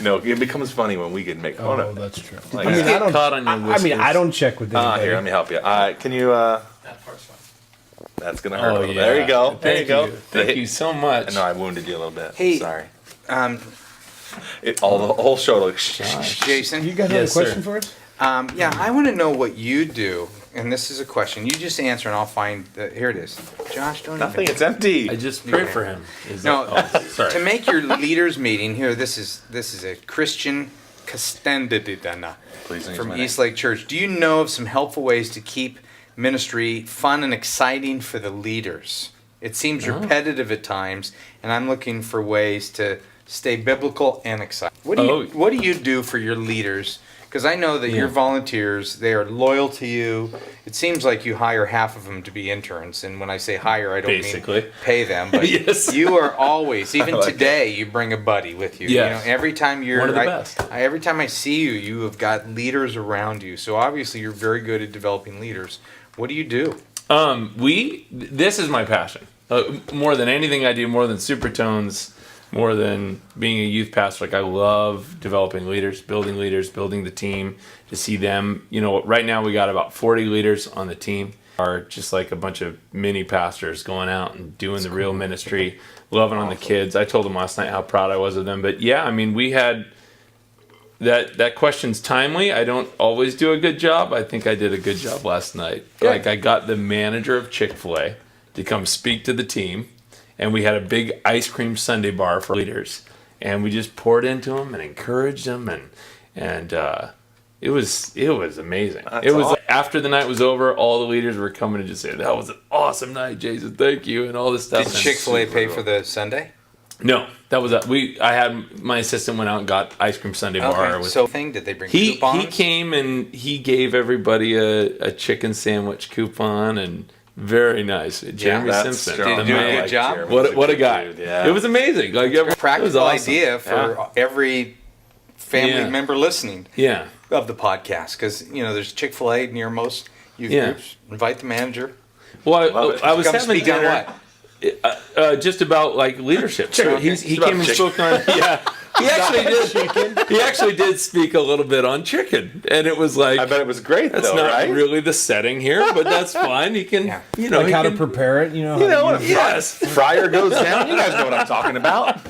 No, it becomes funny when we can make fun of it. that's true. Like, I mean, I don't. caught on your I mean, whiskers. I don't check with anybody. here, let me help you. Can you? That part's fine. That's gonna hurt a Oh, little. yeah. There you go. There Thank you go. Thank you so much. No, I wounded you a little bit. Hey, Sorry. Um, The whole show looks. Jason. You guys have Yes, a question sir. for us? Yeah, I want to know what you do. And this is a question. You just answer, and I'll find. Here it is. Josh, don't Nothing. even. It's empty. I just pray for him. Is No, that- oh, sorry. to make your leaders meeting here. This is a Christian Castendidana Please don't use from my name. Eastlake Church. Do you know of some helpful ways to keep ministry fun and exciting for the leaders? It seems repetitive at times, and I'm looking for ways to stay biblical and exciting. What do you do for your leaders? Because I know that your volunteers, they are loyal to you. It seems like you hire half of them to be interns, and when I say hire, I don't Basically. mean pay them, but Yes. you are always, even like today, you bring a buddy with you. Yes. You know, every time you're One of the best. every time I see you, you have got leaders around you. So obviously, you're very good at developing leaders. What do you do? This is my passion. more than anything I do, more than Supertones, more than being a youth pastor, like I love developing leaders, building the team, to see them. Right now we got about 40 leaders on the team, are just like a bunch of mini pastors going out and doing the real ministry, loving on the kids. I told them last night how proud I was of them. But yeah, I mean, we had that question's timely. I don't always do a good job. I think I did a good job last night. Good. Like I got the manager of Chick-fil-A to come speak to the team, and we had a big ice cream sundae bar for leaders, and we just poured into them and encouraged them, and it was amazing. It was after the night was over, all the leaders were coming to just say, "That was an awesome night, Jason. Thank you," and all this stuff. Did Chick-fil-A pay for the Sunday? No, that was I had my assistant went out and got ice cream sundae bar. Did they bring He coupons? came and he gave everybody a chicken sandwich coupon, and very nice. Jeremy Simpson. Did he do a good job? Jeremy What a guy. dude, yeah. It was amazing. Like it was Practical awesome. idea for every family member listening Yeah. of the podcast, because there's Chick-fil-A near most youth Yeah. groups. Invite the manager. Well, I was Come having speak on dinner. what? Just about like leadership. So he came and spoke on. Yeah, he actually did. He actually did speak a little bit on chicken, and it was like I bet it was great that's though, not right? really the setting here, but that's fine. He can, Yeah. Like he how to can- prepare it, You know what? Yes. Fryer goes down. You guys know what I'm talking about.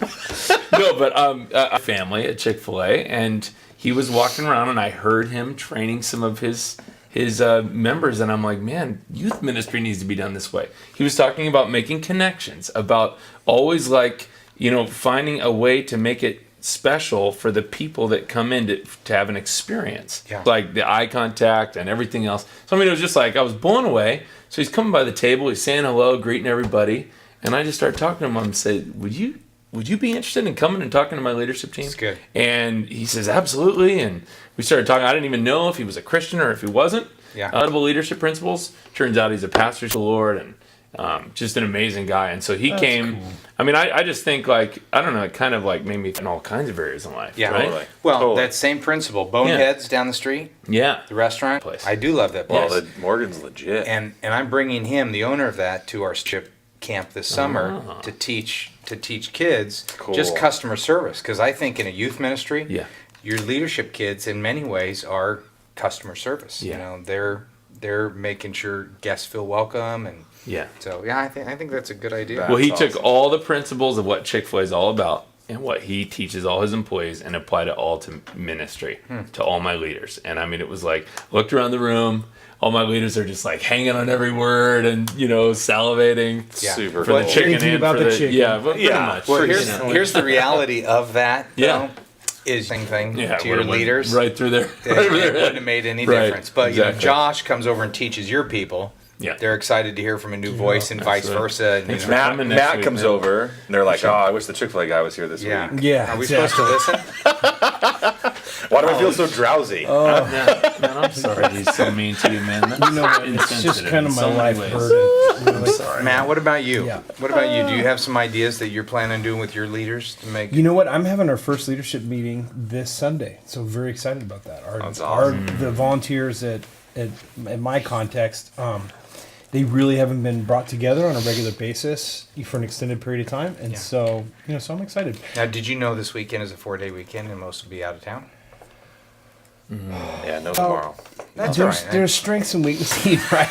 No, but a family at Chick-fil-A, and he was walking around, and I heard him training some of his members, and I'm like, man, youth ministry needs to be done this way. He was talking about making connections, about always finding a way to make it special for the people that come in to have an experience, like the eye contact and everything else. So I mean, it was just like I was blown away. So he's coming by the table, he's saying hello, greeting everybody, and I just started talking to him and said, would you be interested in coming and talking to my leadership team? That's good. And he says, absolutely. And we started talking. I didn't even know if he was a Christian or if he wasn't. Yeah. Audible leadership principles. Turns out he's a pastor to the Lord, and just an amazing guy. And so he came. Cool. I mean, I just think it kind of like made me in all kinds of areas in life. Yeah, right? Totally. Well, Totally. that same principle. Boneheads down the street, Yeah. the restaurant. Place. I do love that place. Well, Morgan's legit. And I'm bringing him, the owner of that, to our strip camp this summer to teach kids just customer service, because I think in a youth ministry, your leadership kids in many ways are customer service. Yeah. They're making sure guests feel welcome, and Yeah. so I think that's a good idea. Well, he That's took awesome. all the principles of what Chick-fil-A is all about and what he teaches all his employees and applied it all to ministry, to all my leaders. And I mean, it was like, looked around the room, all my leaders are just like hanging on every word and, salivating. Yeah. Super For the cool. chicken Thinking and about for the the chicken. Yeah, but pretty Yeah. much. Well, You know. here's the reality of that. Yeah. Though, is thing Yeah, to your would've went leaders. right through there. It wouldn't have made any Right, difference. But exactly. Josh comes over and teaches your people. Yeah. They're excited to hear from a new voice, and vice absolutely. versa. And, Thanks you know, for Matt, coming next Matt week, comes man. over, and they're like, "Oh, I wish the Chick-fil-A guy was here this yeah. week." Yeah, Are we exactly. supposed to listen? Why do I feel so drowsy? Man, I'm sorry he's so mean to you, man. That's It's just kind of my in so life many ways. burden. Really. Sorry. Matt, what about you? Yeah. What about you? Do you have some ideas that you're planning on doing with your leaders to make? You know what? I'm having our first leadership meeting this Sunday, so very excited about that. That's awesome. The volunteers at my context, they really haven't been brought together on a regular basis for an extended period of time, and so I'm excited. Now, did you know this weekend is a 4-day weekend and most will be out of town? Yeah, no tomorrow. That's there's right. there's strengths and weaknesses, right?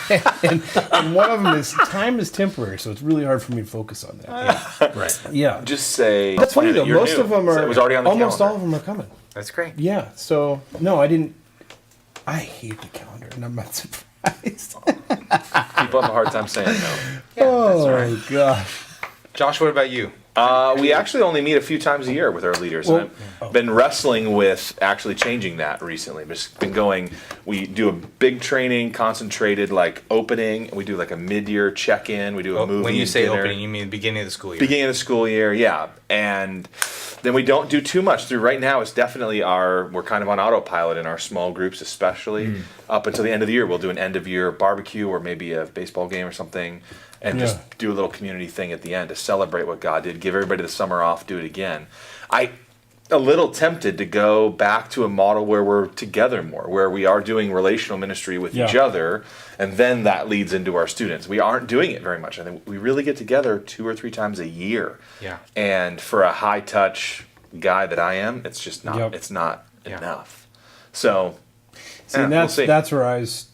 and one of them is time is temporary, so it's really hard for me to focus on that. Right. Yeah, Just say. that's funny though. You're Most new. of them So are. it was already on the almost calendar. all of them are coming. That's great. Yeah. So no, I didn't. I hate the calendar, and I'm not surprised. People have a hard time saying no. Oh my gosh. Josh, what about you? We actually only meet a few times a year with our leaders. And I've been wrestling with actually changing that recently. Just been going, we do a big training, concentrated like opening, and we do like a mid-year check-in. We do a movie When you say dinner. opening, you mean the beginning of the school year? Beginning of the school year, yeah. And then we don't do too much through right now. It's definitely we're kind of on autopilot in our small groups, especially up until the end of the year. We'll do an end of year barbecue or maybe a baseball game or something, and just do a little community thing at the end to celebrate what God did. Give everybody the summer off, do it again. a little tempted to go back to a model where we're together more, where we are doing relational ministry with each other, and then that leads into our students. We aren't doing it very much. I think we really get together 2 or 3 times a year. Yeah. And for a high touch guy that I am, it's just not. It's not enough. So, See, and that's where I was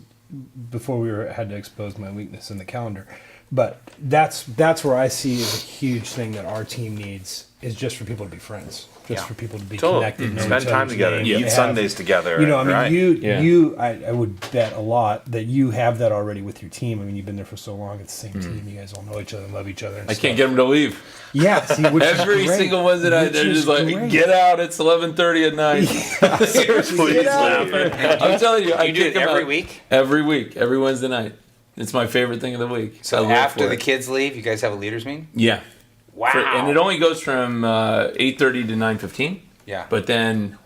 before we had to expose my weakness in the calendar. But that's where I see as a huge thing that our team needs is just for people to be friends, just for people to be connected, know spend each time other's together, name. eat Sundays together. You know, I mean, right? I would bet a lot that you have that already with your team. I mean, you've been there for so long; it's the same team. You guys all know each other and love each other. And I can't get them to leave. Yeah, see, which Every is great. single one that they're just like, great. get out. It's 11:30 at night. Seriously, Get out. I'm telling you, I You do kick it them every out. week? Every week, every Wednesday night. It's my favorite thing of the week. So I live after for the it. kids leave, you guys have a leaders meeting? Yeah. Wow. And it only goes from 8:30 to 9:15. Yeah. But then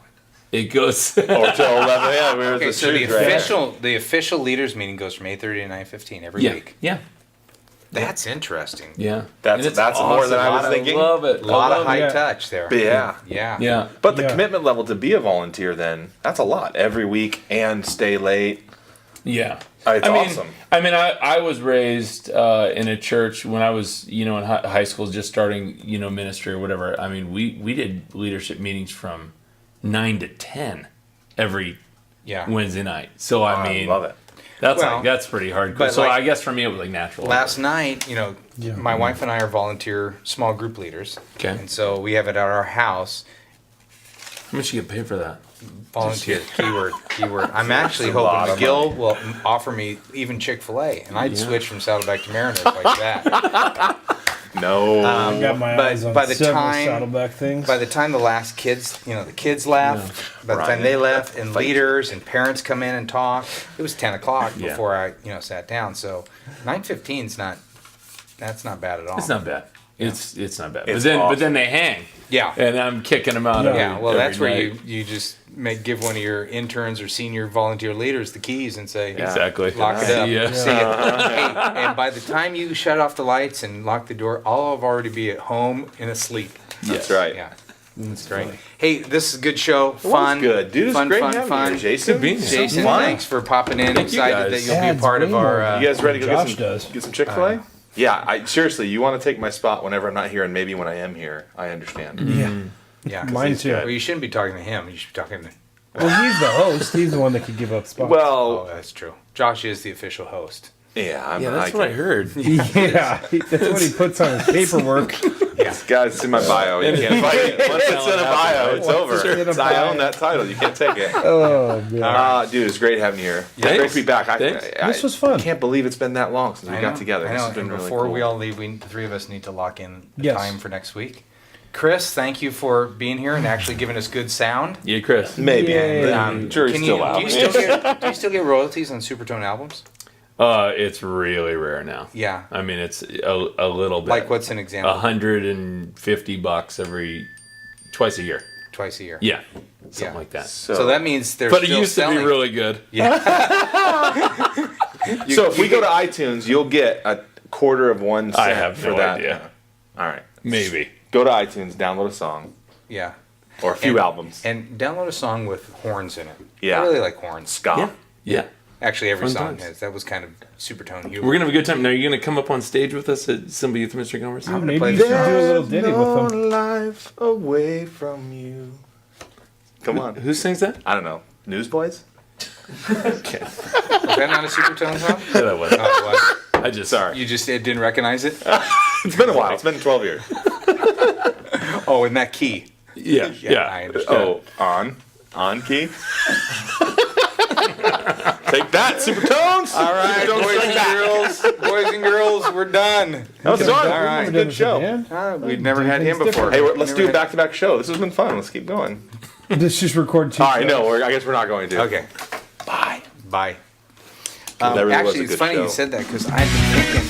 it goes. Or till 11. Yeah, we were Okay, the so the shoot, right? official leaders meeting goes from 8:30 to 9:15 every yeah. week. Yeah. That's interesting. Yeah. That's- And it's that's more than I was awesome. thinking. I love it. A lot I of love it. high touch there. Yeah. Yeah. Yeah. But the Yeah. commitment level to be a volunteer, then, that's a lot. Every week and stay late. Yeah. It's I mean, awesome. I was raised in a church when I was, in high school, just starting, ministry or whatever. I mean, we did leadership meetings from 9 to 10 every Wednesday night. So, I mean, love it. That's pretty hardcore. but So, like, I guess for me, it was like natural. Last night, my wife and I are volunteer small group leaders. Okay. And so we have it at our house. How much you get paid for that? Volunteer, keyword. I'm actually a lot hoping of McGill will offer me even Chick-fil-A, and I'd switch from Saddleback to Mariners like that. No. I've got my But eyes on by the several time- Saddleback things. By the time the last kids, the kids left, by the time they left, and leaders and parents come in and talk, it was 10 o'clock Yeah. before I, sat down. So 9:15's that's not bad at all. It's not bad. It's not bad. It's but awesome. then they hang. Yeah. And I'm kicking them out. Yeah. Yeah, well, every that's where night. you just give one of your interns or senior volunteer leaders the keys and say, Exactly. lock it up. See ya. See ya. Hey, and by the time you shut off the lights and lock the door, I'll have already be at home and asleep. That's right. Yeah. That's great. Hey, this is a good show. Fun. Good. Dude, it's fun, great fun, having fun. you here, Jason. Good being here. Jason, Fun. thanks for popping in. Thank you, Excited guys. that you'll be a Adds part of way our. more. You guys ready to go Josh does. get some Chick-fil-A? Yeah, seriously, you want to take my spot whenever I'm not here, and maybe when I am here, I understand. Yeah, Mine too. Well, you shouldn't be talking to him. You should be talking to. Well, he's the host. He's the one that could give up spots. Oh, Well, that's true. Josh is the official host. yeah, That's what I heard. yeah, that's what he puts on his paperwork. Guys, it's in my bio. You can't fight it. Once it's in a bio, it's over. in a I bio. own that title. You can't take it. Oh man, Dude, it's great having you here. It's Thanks. great to be back. Thanks. this was fun. I can't believe it's been that long since we got together. I This know. has been And really before cool. we all leave, the three of us need to lock in the Yes. time for next week. Chris, thank you for being here and actually giving us good sound. Yeah, Chris. Maybe. Yay. The jury's Can still you, out. do you still get royalties on Supertone albums? It's really rare now. Yeah. I mean, it's a little bit. Like what's an example? $150 twice a year. Twice a year. Yeah, something Yeah. like that. So that means they're But it still used to selling. be really good. So if we go to iTunes, you'll get a quarter of 1 cent I have for no that. idea. All right. Maybe. Go to iTunes, download a song Yeah. or a few albums. And download a song with horns in it. Yeah. I really like horns. Ska. Yeah. Actually, every Fun song times. has. That was kind of Supertone humor. We're gonna have a good time. Now, you're gonna come up on stage with us at Simba Youth Ministry Conference? Maybe play you the should do a little ditty with them. life away from you. Come on. Who sings that? I don't know. Newsboys? Okay. Was that not a Supertone song? Yeah, that was. Oh, it was. I just Sorry. You just didn't recognize it? It's been a while. It's been 12 years. Oh, in that key. Yeah. I understand. Oh, on key. Take that, Supertones. All right, boys and girls, we're done. That was fun. All right. It was a good show. We've never had him before. Hey, let's do a back-to-back show. This has been fun. Let's keep going. Let's just record two. All right, shows. no, I guess we're not going to. Okay. Bye. That really was Actually, a it's good funny show. you said that because I've been thinking